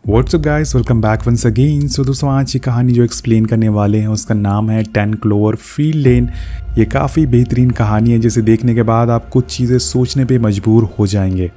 WhatsApp guys, welcome back once again. So दोस्तों, आज की कहानी जो एक्सप्लेन करने वाले हैं उसका नाम है 10 क्लोवरफील्ड लेन। ये काफ़ी बेहतरीन कहानी है जिसे देखने के बाद आप कुछ चीज़ें सोचने पे मजबूर हो जाएंगे।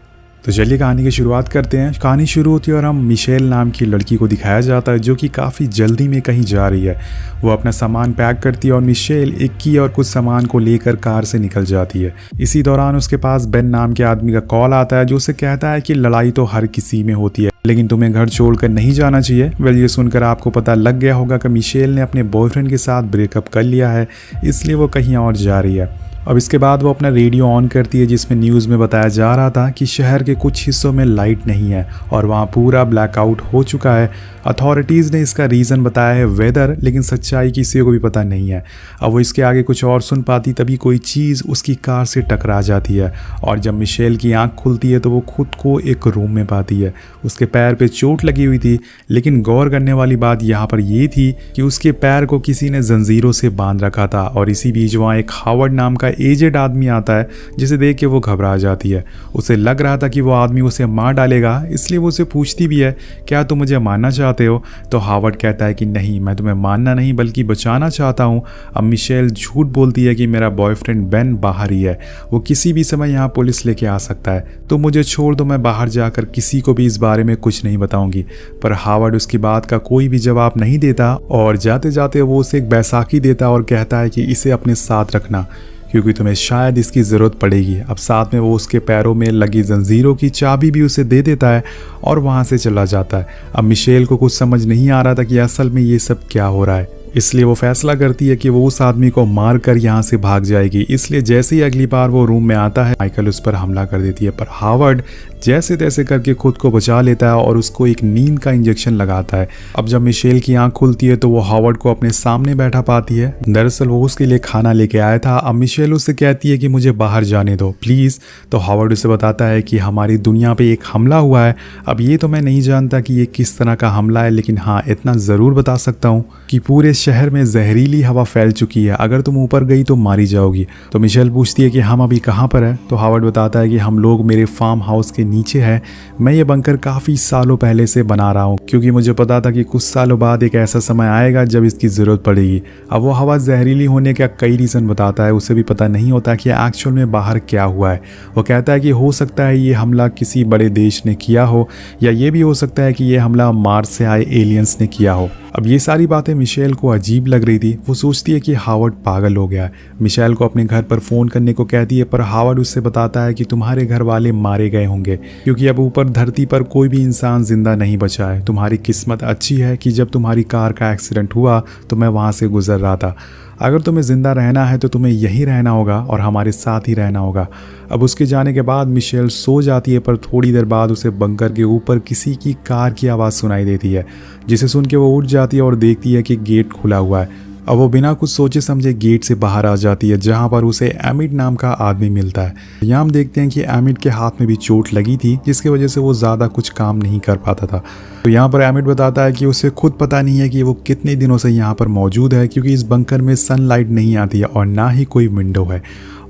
तो चलिए कहानी की शुरुआत करते हैं। कहानी शुरू होती है और हम मिशेल नाम की लड़की को दिखाया जाता है जो कि काफ़ी जल्दी में कहीं जा रही है। वो अपना सामान पैक करती है और मिशेल इक्की और कुछ सामान को लेकर कार से निकल जाती है। इसी दौरान उसके पास बेन नाम के आदमी का कॉल आता है जो उसे कहता है कि लड़ाई तो हर किसी में होती है लेकिन तुम्हें घर छोड़कर नहीं जाना चाहिए। वेल, ये सुनकर आपको पता लग गया होगा कि मिशेल ने अपने बॉयफ्रेंड के साथ ब्रेकअप कर लिया है, इसलिए वो कहीं और जा रही है। अब इसके बाद वो अपना रेडियो ऑन करती है जिसमें न्यूज़ में बताया जा रहा था कि शहर के कुछ हिस्सों में लाइट नहीं है और वहाँ पूरा ब्लैकआउट हो चुका है। अथॉरिटीज़ ने इसका रीज़न बताया है वेदर, लेकिन सच्चाई किसी को भी पता नहीं है। अब वो इसके आगे कुछ और सुन पाती तभी कोई चीज़ उसकी कार से टकरा जाती है और जब मिशेल की आंख खुलती है तो वो खुद को एक रूम में पाती है। उसके पैर पे चोट लगी हुई थी, लेकिन गौर करने वाली बात यहाँ पर ये थी कि उसके पैर को किसी ने जंजीरों से बांध रखा था। और इसी बीच वहाँ एक हावर्ड नाम का एजेड आदमी आता है जिसे देख के वो घबरा जाती है। उसे लग रहा था कि वो आदमी उसे मार डालेगा, इसलिए वो उसे पूछती भी है, क्या तुम मुझे मारना चाहते हो? तो हावर्ड कहता है कि नहीं, मैं तुम्हें मारना नहीं बल्कि बचाना चाहता हूँ। अब मिशेल झूठ बोलती है कि मेरा बॉयफ्रेंड बेन बाहर ही है, वो किसी भी समय यहाँ पुलिस लेके आ सकता है, तो मुझे छोड़ दो, मैं बाहर जाकर किसी को भी इस बारे में कुछ नहीं बताऊंगी। पर हावर्ड उसकी बात का कोई भी जवाब नहीं देता और जाते जाते वो उसे एक बैसाखी देता और कहता है कि इसे अपने साथ रखना क्योंकि तुम्हें शायद इसकी ज़रूरत पड़ेगी। अब साथ में वो उसके पैरों में लगी जंजीरों की चाबी भी उसे दे देता है और वहाँ से चला जाता है। अब मिशेल को कुछ समझ नहीं आ रहा था कि असल में ये सब क्या हो रहा है, इसलिए वो फैसला करती है कि वो उस आदमी को मार कर यहाँ से भाग जाएगी। इसलिए जैसे ही अगली बार वो रूम में आता है, माइकल उस पर हमला कर देती है, पर हावर्ड जैसे तैसे करके खुद को बचा लेता है और उसको एक नींद का इंजेक्शन लगाता है। अब जब मिशेल की आंख खुलती है तो वो हावर्ड को अपने सामने बैठा पाती है। दरअसल वो उसके लिए खाना लेके आया था। अब मिशेल उससे कहती है कि मुझे बाहर जाने दो प्लीज़। तो हावर्ड उसे बताता है कि हमारी दुनिया पे एक हमला हुआ है। अब ये तो मैं नहीं जानता कि ये किस तरह का हमला है, लेकिन हाँ इतना ज़रूर बता सकता हूँ कि पूरे शहर में जहरीली हवा फैल चुकी है, अगर तुम ऊपर गई तो मारी जाओगी। तो मिशेल पूछती है कि हम अभी कहाँ पर है? तो हावर्ड बताता है कि हम लोग मेरे फार्म हाउस के नीचे है। मैं ये बंकर काफ़ी सालों पहले से बना रहा हूँ क्योंकि मुझे पता था कि कुछ सालों बाद एक ऐसा समय आएगा जब इसकी ज़रूरत पड़ेगी। अब वो हवा जहरीली होने का कई रीज़न बताता है, उसे भी पता नहीं होता कि एक्चुअल में बाहर क्या हुआ है। वो कहता है कि हो सकता है ये हमला किसी बड़े देश ने किया हो या ये भी हो सकता है कि ये हमला मार्स से आए एलियंस ने किया हो। अब ये सारी बातें मिशेल को अजीब लग रही थी। वो सोचती है कि हावर्ड पागल हो गया है। मिशेल को अपने घर पर फ़ोन करने को कहती है, पर हावर्ड उससे बताता है कि तुम्हारे घर वाले मारे गए होंगे क्योंकि अब ऊपर धरती पर कोई भी इंसान जिंदा नहीं बचा है। तुम्हारी किस्मत अच्छी है कि जब तुम्हारी कार का एक्सीडेंट हुआ तो मैं वहाँ से गुजर रहा था। अगर तुम्हें ज़िंदा रहना है तो तुम्हें यहीं रहना होगा और हमारे साथ ही रहना होगा। अब उसके जाने के बाद मिशेल सो जाती है, पर थोड़ी देर बाद उसे बंकर के ऊपर किसी की कार की आवाज़ सुनाई देती है, जिसे सुन के वो उठ जाती है और देखती है कि गेट खुला हुआ है। अब वो बिना कुछ सोचे समझे गेट से बाहर आ जाती है जहाँ पर उसे एमिड नाम का आदमी मिलता है। यहाँ हम देखते हैं कि एमिड के हाथ में भी चोट लगी थी जिसकी वजह से वो ज़्यादा कुछ काम नहीं कर पाता था। तो यहाँ पर एमिड बताता है कि उसे खुद पता नहीं है कि वो कितने दिनों से यहाँ पर मौजूद है क्योंकि इस बंकर में सनलाइट नहीं आती है और ना ही कोई विंडो है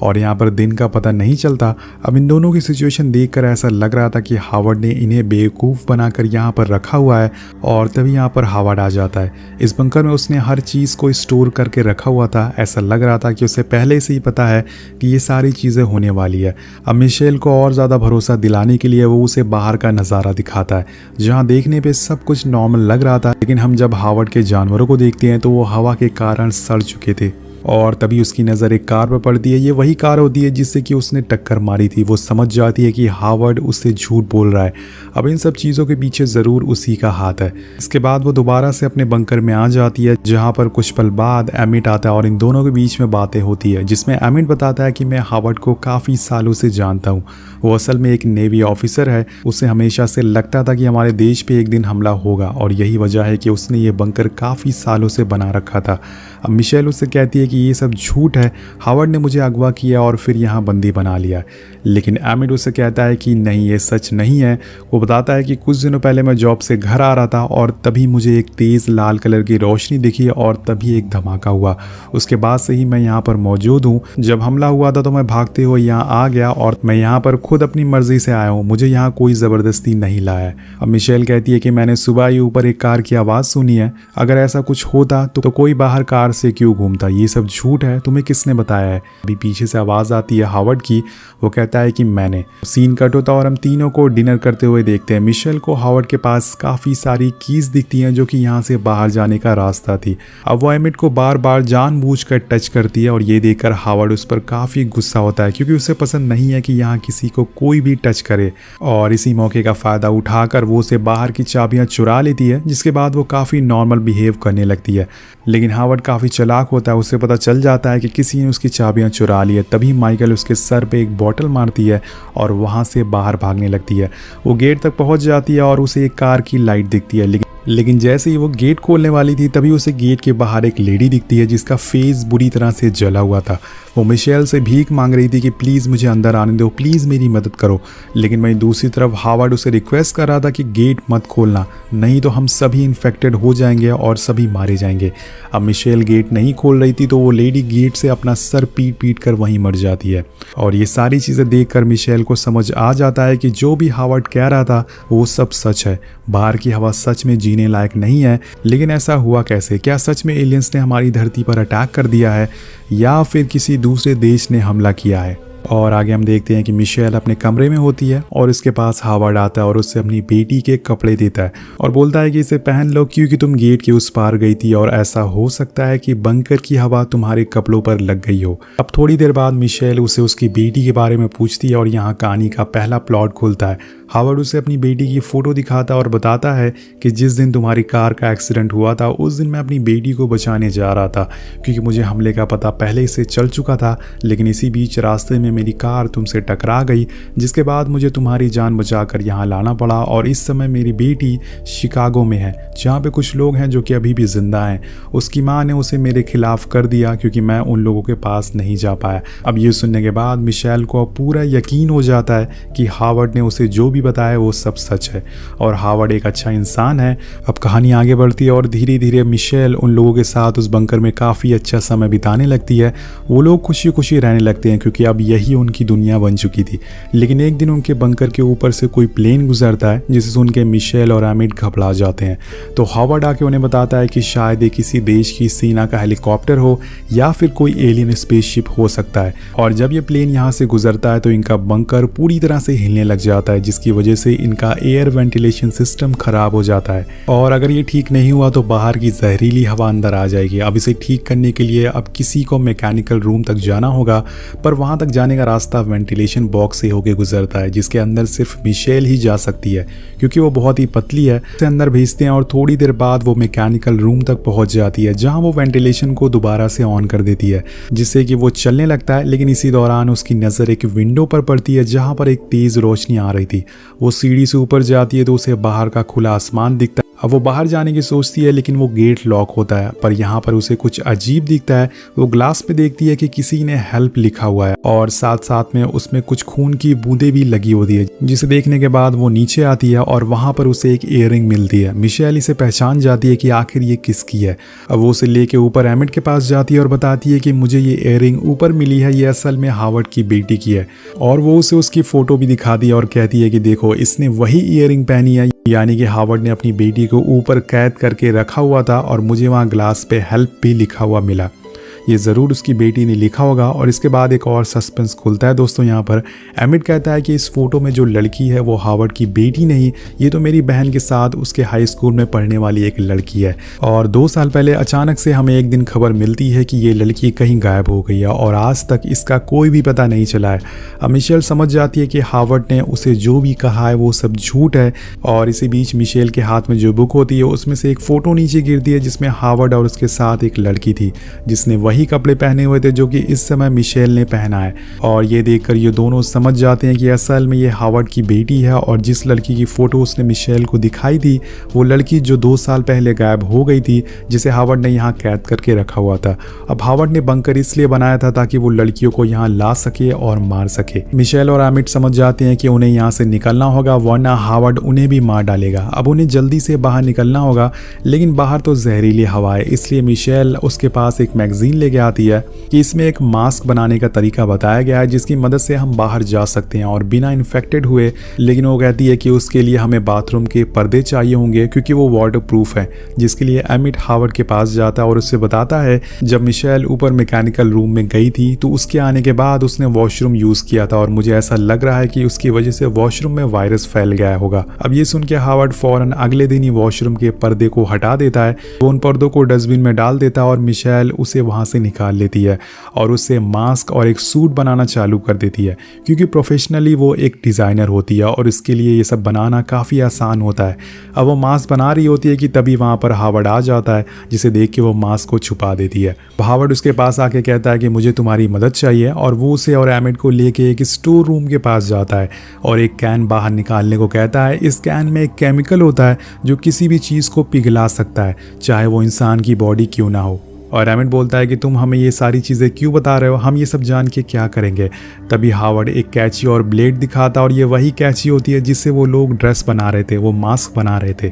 और यहाँ पर दिन का पता नहीं चलता। अब इन दोनों की सिचुएशन देखकर ऐसा लग रहा था कि हावर्ड ने इन्हें बेवकूफ़ बनाकर यहाँ पर रखा हुआ है और तभी यहाँ पर हावर्ड आ जाता है। इस बंकर में उसने हर चीज़ को स्टोर करके रखा हुआ था। ऐसा लग रहा था कि उसे पहले से ही पता है कि ये सारी चीज़ें होने वाली है। अब मिशेल को और ज़्यादा भरोसा दिलाने के लिए वो उसे बाहर का नज़ारा दिखाता है जहाँ देखने पर सब कुछ नॉर्मल लग रहा था, लेकिन हम जब हावर्ड के जानवरों को देखते हैं तो वो हवा के कारण सड़ चुके थे। और तभी उसकी नज़र एक कार पर पड़ती है। ये वही कार होती है जिससे कि उसने टक्कर मारी थी। वो समझ जाती है कि हावर्ड उससे झूठ बोल रहा है। अब इन सब चीज़ों के पीछे ज़रूर उसी का हाथ है। इसके बाद वो दोबारा से अपने बंकर में आ जाती है जहाँ पर कुछ पल बाद एमिट आता है और इन दोनों के बीच में बातें होती है जिसमें एमिट बताता है कि मैं हावर्ड को काफ़ी सालों से जानता हूँ। वो असल में एक नेवी ऑफिसर है। उसे हमेशा से लगता था कि हमारे देश पे एक दिन हमला होगा और यही वजह है कि उसने ये बंकर काफ़ी सालों से बना रखा था। अब मिशेल उससे कहती है कि ये सब झूठ है, हावर्ड ने मुझे अगवा किया और फिर यहाँ बंदी बना लिया। लेकिन एमिड उससे कहता है कि नहीं, ये सच नहीं है। वो बताता है कि कुछ दिनों पहले मैं जॉब से घर आ रहा था और तभी मुझे एक तेज़ लाल कलर की रोशनी दिखी और तभी एक धमाका हुआ। उसके बाद से ही मैं यहाँ पर मौजूद हूँ। जब हमला हुआ था तो मैं भागते हुए यहाँ आ गया और मैं यहाँ पर खुद अपनी मर्जी से आया हूँ, मुझे यहाँ कोई ज़बरदस्ती नहीं लाया। अब मिशेल कहती है कि मैंने सुबह ही ऊपर एक कार की आवाज़ सुनी है, अगर ऐसा कुछ होता तो कोई बाहर कार से क्यों घूमता, ये सब झूठ है, तुम्हें किसने बताया है। अभी पीछे से आवाज़ आती है हावर्ड की। वो कहता है कि मैंने। सीन कट होता और हम तीनों को डिनर करते हुए देखते हैं। मिशेल को हावर्ड के पास काफ़ी सारी कीज़ दिखती हैं जो कि यहाँ से बाहर जाने का रास्ता थी। अब वो एमिड को बार बार जानबूझकर टच करती है और ये देखकर हावर्ड उस पर काफ़ी गुस्सा होता है क्योंकि उसे पसंद नहीं है कि यहाँ किसी को कोई भी टच करे। और इसी मौके का फ़ायदा उठाकर वो उसे बाहर की चाबियाँ चुरा लेती है, जिसके बाद वो काफ़ी नॉर्मल बिहेव करने लगती है। लेकिन हावर्ड काफ़ी चालाक होता है, उसे पता चल जाता है कि किसी ने उसकी चाबियाँ चुरा ली है। तभी माइकल उसके सर पे एक बॉटल मारती है और वहाँ से बाहर भागने लगती है। वो गेट तक पहुँच जाती है और उसे एक कार की लाइट दिखती है, लेकिन जैसे ही वो गेट खोलने वाली थी तभी उसे गेट के बाहर एक लेडी दिखती है जिसका फेस बुरी तरह से जला हुआ था। वो मिशेल से भीख मांग रही थी कि प्लीज़ मुझे अंदर आने दो, प्लीज़ मेरी मदद करो। लेकिन वहीं दूसरी तरफ हावर्ड उसे रिक्वेस्ट कर रहा था कि गेट मत खोलना, नहीं तो हम सभी इन्फेक्टेड हो जाएंगे और सभी मारे जाएंगे। अब मिशेल गेट नहीं खोल रही थी तो वो लेडी गेट से अपना सर पीट पीट कर वहीं मर जाती है। और ये सारी चीज़ें देखकर मिशेल को समझ आ जाता है कि जो भी हावर्ड कह रहा था वो सब सच है। बाहर की हवा सच में जीने लायक नहीं है। लेकिन ऐसा हुआ कैसे? क्या सच में एलियंस ने हमारी धरती पर अटैक कर दिया है या फिर किसी दूसरे देश ने हमला किया है? और आगे हम देखते हैं कि मिशेल अपने कमरे में होती है और उसके पास हावर्ड आता है और उससे अपनी बेटी के कपड़े देता है और बोलता है कि इसे पहन लो क्योंकि तुम गेट के उस पार गई थी और ऐसा हो सकता है कि बंकर की हवा तुम्हारे कपड़ों पर लग गई हो। अब थोड़ी देर बाद मिशेल उसे उसकी बेटी के बारे में पूछती है और यहाँ कहानी का पहला प्लॉट खुलता है। हावर्ड उसे अपनी बेटी की फ़ोटो दिखाता और बताता है कि जिस दिन तुम्हारी कार का एक्सीडेंट हुआ था उस दिन मैं अपनी बेटी को बचाने जा रहा था क्योंकि मुझे हमले का पता पहले से चल चुका था। लेकिन इसी बीच रास्ते में मेरी कार तुमसे टकरा गई, जिसके बाद मुझे तुम्हारी जान बचाकर यहाँ लाना पड़ा और इस समय मेरी बेटी शिकागो में है जहाँ पे कुछ लोग हैं जो कि अभी भी जिंदा हैं। उसकी माँ ने उसे मेरे खिलाफ कर दिया क्योंकि मैं उन लोगों के पास नहीं जा पाया। अब ये सुनने के बाद मिशेल को पूरा यकीन हो जाता है कि हावर्ड ने उसे जो भी बताया वो सब सच है और हावर्ड एक अच्छा इंसान है। अब कहानी आगे बढ़ती है और धीरे धीरे मिशेल उन लोगों के साथ उस बंकर में काफ़ी अच्छा समय बिताने लगती है। वो लोग खुशी खुशी रहने लगते हैं क्योंकि अब यही उनकी दुनिया बन चुकी थी। लेकिन एक दिन उनके बंकर के ऊपर से कोई प्लेन गुजरता है जिसे सुन के मिशेल और एमिड घबरा जाते हैं। तो हावर्ड आके उन्हें बताता है कि शायद ये किसी देश की सेना का हेलीकॉप्टर हो या फिर कोई एलियन स्पेसशिप हो सकता है। और जब ये प्लेन यहाँ से गुजरता है तो इनका बंकर पूरी तरह से हिलने लग जाता है जिसकी वजह से इनका एयर वेंटिलेशन सिस्टम खराब हो जाता है और अगर ये ठीक नहीं हुआ तो बाहर की जहरीली हवा अंदर आ जाएगी। अब इसे ठीक करने के लिए अब किसी को मैकेनिकल रूम तक जाना होगा, पर वहां तक जाने का रास्ता वेंटिलेशन बॉक्स से होकर गुजरता है जिसके अंदर सिर्फ मिशेल ही जा सकती है क्योंकि वो बहुत ही पतली है। उसे अंदर भेजते हैं और थोड़ी देर बाद वो मैकेनिकल रूम तक पहुंच जाती है जहां वो वेंटिलेशन को दोबारा से ऑन कर देती है जिससे कि वो चलने लगता है। लेकिन इसी दौरान उसकी नज़र एक विंडो पर पड़ती है जहां पर एक तेज रोशनी आ रही थी। वो सीढ़ी से ऊपर जाती है तो उसे बाहर का खुला आसमान दिखता है। अब वो बाहर जाने की सोचती है लेकिन वो गेट लॉक होता है, पर यहाँ पर उसे कुछ अजीब दिखता है। वो ग्लास पे देखती है कि किसी ने हेल्प लिखा हुआ है और साथ साथ में उसमें कुछ खून की बूंदें भी लगी होती है, जिसे देखने के बाद वो नीचे आती है और वहाँ पर उसे एक इयररिंग मिलती है। मिशेल इसे पहचान जाती है कि आखिर ये किसकी है। अब वो उसे लेके ऊपर एमिड के पास जाती है और बताती है कि मुझे ये इयररिंग ऊपर मिली है, ये असल में हावर्ड की बेटी की है। और वो उसे उसकी फोटो भी दिखा दी और कहती है कि देखो इसने वही इयररिंग पहनी है, यानी कि हावर्ड ने अपनी बेटी को ऊपर कैद करके रखा हुआ था और मुझे वहाँ ग्लास पे हेल्प भी लिखा हुआ मिला। ये ज़रूर उसकी बेटी ने लिखा होगा। और इसके बाद एक और सस्पेंस खुलता है दोस्तों। यहाँ पर एमिड कहता है कि इस फोटो में जो लड़की है वो हावर्ड की बेटी नहीं, ये तो मेरी बहन के साथ उसके हाई स्कूल में पढ़ने वाली एक लड़की है। और 2 साल पहले अचानक से हमें एक दिन खबर मिलती है कि ये लड़की कहीं गायब हो गई है और आज तक इसका कोई भी पता नहीं चला है। अब मिशेल समझ जाती है कि हावर्ड ने उसे जो भी कहा है वो सब झूठ है। और इसी बीच मिशेल के हाथ में जो बुक होती है उसमें से एक फ़ोटो नीचे गिरती है जिसमें हावर्ड और उसके साथ एक लड़की थी जिसने वही वही कपड़े पहने हुए थे जो कि इस समय मिशेल ने पहना है। और ये देखकर ये दोनों समझ जाते हैं कि असल में ये हावर्ड की बेटी है और जिस लड़की की फ़ोटो उसने मिशेल को दिखाई थी वो लड़की जो 2 साल पहले गायब हो गई थी, जिसे हावर्ड ने यहाँ कैद करके रखा हुआ था। अब हावर्ड ने बंकर इसलिए बनाया था ताकि वो लड़कियों को यहाँ ला सके और मार सके। मिशेल और एमिट समझ जाते हैं कि उन्हें यहाँ से निकलना होगा वरना हावर्ड उन्हें भी मार डालेगा। अब उन्हें जल्दी से बाहर निकलना होगा, लेकिन बाहर तो जहरीली हवा है, इसलिए मिशेल उसके पास एक मैगजीन लेके आती है कि इसमें एक मास्क बनाने का तरीका बताया गया है जिसकी मदद से हम बाहर जा सकते हैं और बिना इन्फेक्टेड हुए। लेकिन वो कहती है कि उसके लिए हमें बाथरूम के पर्दे चाहिए होंगे क्योंकि वो वाटर प्रूफ है, जिसके लिए एमिट हावर्ड के पास जाता है और उससे बताता है जब मिशेल ऊपर मैकेनिकल रूम में गई थी तो उसके आने के बाद उसने वॉशरूम यूज किया था और मुझे ऐसा लग रहा है कि उसकी वजह से वॉशरूम में वायरस फैल गया होगा। अब ये सुन के हावर्ड फौरन अगले दिन ही वॉशरूम के पर्दे को हटा देता है, वो उन पर्दों को डस्टबिन में डाल देता है और मिशेल उसे वहां से निकाल लेती है और उससे मास्क और एक सूट बनाना चालू कर देती है क्योंकि प्रोफेशनली वो एक डिज़ाइनर होती है और इसके लिए ये सब बनाना काफ़ी आसान होता है। अब वो मास्क बना रही होती है कि तभी वहाँ पर हावर्ड आ जाता है, जिसे देख के वो मास्क को छुपा देती है। हावर्ड उसके पास आके कहता है कि मुझे तुम्हारी मदद चाहिए और वो उसे और एमिट को लेके एक स्टोर रूम के पास जाता है और एक कैन बाहर निकालने को कहता है। इस कैन में एक केमिकल होता है जो किसी भी चीज़ को पिघला सकता है, चाहे वो इंसान की बॉडी क्यों ना हो। और एमिट बोलता है कि तुम हमें ये सारी चीज़ें क्यों बता रहे हो, हम ये सब जान के क्या करेंगे। तभी हावर्ड एक कैंची और ब्लेड दिखाता और ये वही कैंची होती है जिससे वो लोग ड्रेस बना रहे थे, वो मास्क बना रहे थे।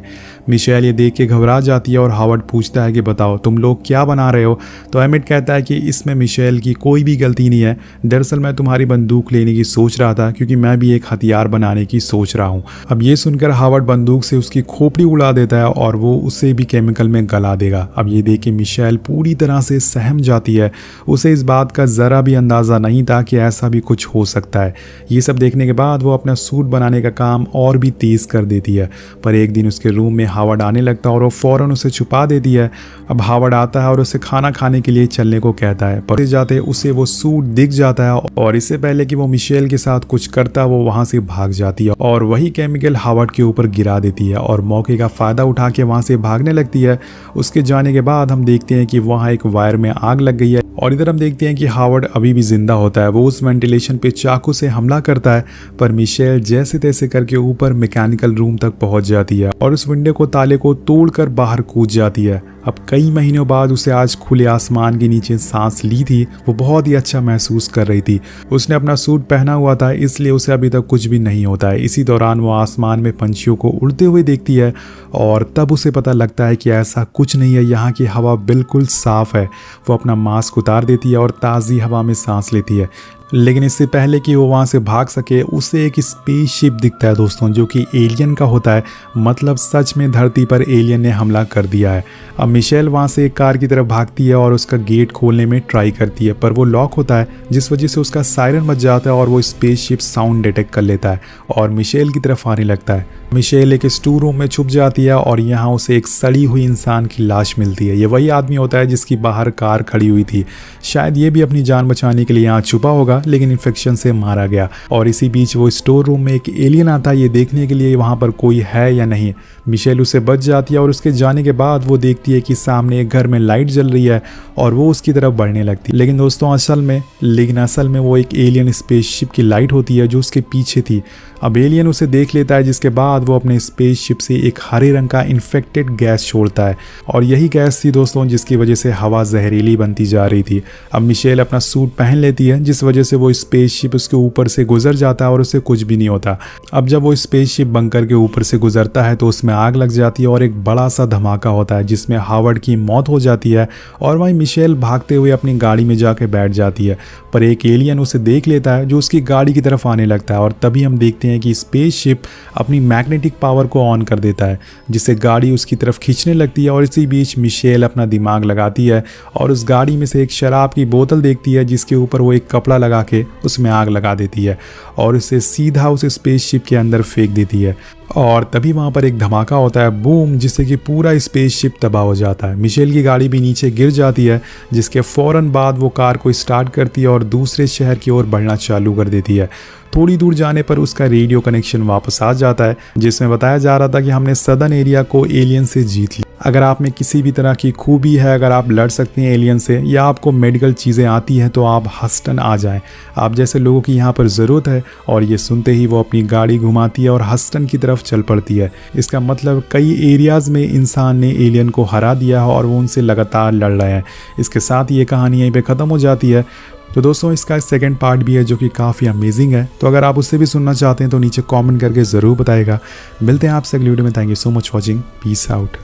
मिशेल ये देख के घबरा जाती है और हावर्ड पूछता है कि बताओ तुम लोग क्या बना रहे हो। तो एमिट कहता है कि इसमें मिशेल की कोई भी गलती नहीं है, दरअसल मैं तुम्हारी बंदूक लेने की सोच रहा था क्योंकि मैं भी एक हथियार बनाने की सोच रहा हूँ। अब ये सुनकर हावर्ड बंदूक से उसकी खोपड़ी उड़ा देता है और वो उसे भी केमिकल में गला देगा। अब ये देख के मिशेल पूरी तरह से सहम जाती है, उसे इस बात का ज़रा भी अंदाज़ा नहीं था कि ऐसा भी कुछ हो सकता है। ये सब देखने के बाद वो अपना सूट बनाने का काम और भी तेज़ कर देती है, पर एक दिन उसके रूम में हावर्ड आने लगता है और वो फ़ौरन उसे छुपा देती है। अब हावर्ड आता है और उसे खाना खाने के लिए चलने को कहता है, पर जाते उसे वो सूट दिख जाता है और इससे पहले कि वो मिशेल के साथ कुछ करता वो वहाँ से भाग जाती है और वही केमिकल हावर्ड के ऊपर गिरा देती है और मौके का फ़ायदा उठा के वहाँ से भागने लगती है। उसके जाने के बाद हम देखते हैं कि वहाँ एक वायर में आग लग गई है और इधर हम देखते हैं कि हावर्ड अभी भी जिंदा होता है। वो उस वेंटिलेशन पे चाकू से हमला करता है, पर मिशेल जैसे तैसे करके ऊपर मैकेनिकल रूम तक पहुंच जाती है और उस विंडो को ताले को तोड़कर बाहर कूद जाती है। अब कई महीनों बाद उसे आज खुले आसमान के नीचे सांस ली थी, वो बहुत ही अच्छा महसूस कर रही थी। उसने अपना सूट पहना हुआ था इसलिए उसे अभी तक कुछ भी नहीं होता है। इसी दौरान वो आसमान में पंछियों को उड़ते हुए देखती है और तब उसे पता लगता है कि ऐसा कुछ नहीं है, यहाँ की हवा बिल्कुल साफ है। वो अपना मास्क उतार देती है और ताज़ी हवा में सांस लेती है, लेकिन इससे पहले कि वो वहाँ से भाग सके उसे एक स्पेसशिप दिखता है दोस्तों, जो कि एलियन का होता है। मतलब सच में धरती पर एलियन ने हमला कर दिया है। अब मिशेल वहाँ से एक कार की तरफ भागती है और उसका गेट खोलने में ट्राई करती है, पर वो लॉक होता है, जिस वजह से उसका सायरन बज जाता है और वो स्पेसशिप साउंड डिटेक्ट कर लेता है और मिशेल की तरफ आने लगता है। मिशेल एक स्टोर रूम में छुप जाती है और यहाँ उसे एक सड़ी हुई इंसान की लाश मिलती है। ये वही आदमी होता है जिसकी बाहर कार खड़ी हुई थी। शायद ये भी अपनी जान बचाने के लिए यहाँ छुपा होगा, लेकिन इन्फेक्शन से मारा गया। और इसी बीच वो स्टोर रूम में एक एलियन आता है ये देखने के लिए वहाँ पर कोई है या नहीं। मिशेल उसे बच जाती है और उसके जाने के बाद वो देखती है कि सामने एक घर में लाइट जल रही है और वो उसकी तरफ बढ़ने लगती है। लेकिन दोस्तों असल में वो एक एलियन स्पेसशिप की लाइट होती है जो उसके पीछे थी। अब एलियन उसे देख लेता है, जिसके बाद वो अपने स्पेसशिप से एक हरे रंग का इन्फेक्टेड गैस छोड़ता है और यही गैस थी दोस्तों जिसकी वजह से हवा जहरीली बनती जा रही थी। अब मिशेल अपना सूट पहन लेती है, जिस वजह से वो स्पेसशिप उसके ऊपर से गुजर जाता है और उसे कुछ भी नहीं होता। अब जब वो स्पेसशिप बंकर के ऊपर से गुजरता है तो उसमें आग लग जाती है और एक बड़ा सा धमाका होता है जिसमें हावर्ड की मौत हो जाती है और वहीं मिशेल भागते हुए अपनी गाड़ी में जाके बैठ जाती है। पर एक एलियन उसे देख लेता है जो उसकी गाड़ी की तरफ आने लगता है और तभी हम देखते हैं कि स्पेसशिप अपनी मैग्नेटिक पावर को ऑन कर देता है, जिससे गाड़ी उसकी तरफ खींचने लगती है। और इसी बीच मिशेल अपना दिमाग लगाती है और उस गाड़ी में से एक शराब की बोतल देखती है जिसके ऊपर वो एक कपड़ा लगा के उसमें आग लगा देती है और उसे सीधा उस स्पेसशिप के अंदर फेंक देती है। और तभी वहाँ पर एक धमाका होता है, बूम, जिससे कि पूरा स्पेसशिप तबाह हो जाता है। मिशेल की गाड़ी भी नीचे गिर जाती है, जिसके फ़ौरन बाद वो कार को स्टार्ट करती है और दूसरे शहर की ओर बढ़ना चालू कर देती है। थोड़ी दूर जाने पर उसका रेडियो कनेक्शन वापस आ जाता है, जिसमें बताया जा रहा था कि हमने सदर्न एरिया को एलियन से जीत लिया। अगर आप में किसी भी तरह की खूबी है, अगर आप लड़ सकते हैं एलियन से या आपको मेडिकल चीज़ें आती हैं, तो आप हस्टन आ जाएं। आप जैसे लोगों की यहाँ पर ज़रूरत है। और ये सुनते ही वो अपनी गाड़ी घुमाती है और हस्टन की तरफ चल पड़ती है। इसका मतलब कई एरियाज़ में इंसान ने एलियन को हरा दिया है और वो उनसे लगातार लड़ रहे हैं। इसके साथ ये कहानी यहीं पे ख़त्म हो जाती है। तो दोस्तों इसका सेकंड पार्ट भी है जो कि काफ़ी अमेजिंग है। तो अगर आप उससे भी सुनना चाहते हैं तो नीचे कमेंट करके ज़रूर बताइएगा। मिलते हैं आपसे अगली वीडियो में। Thank you so much watching. Peace out.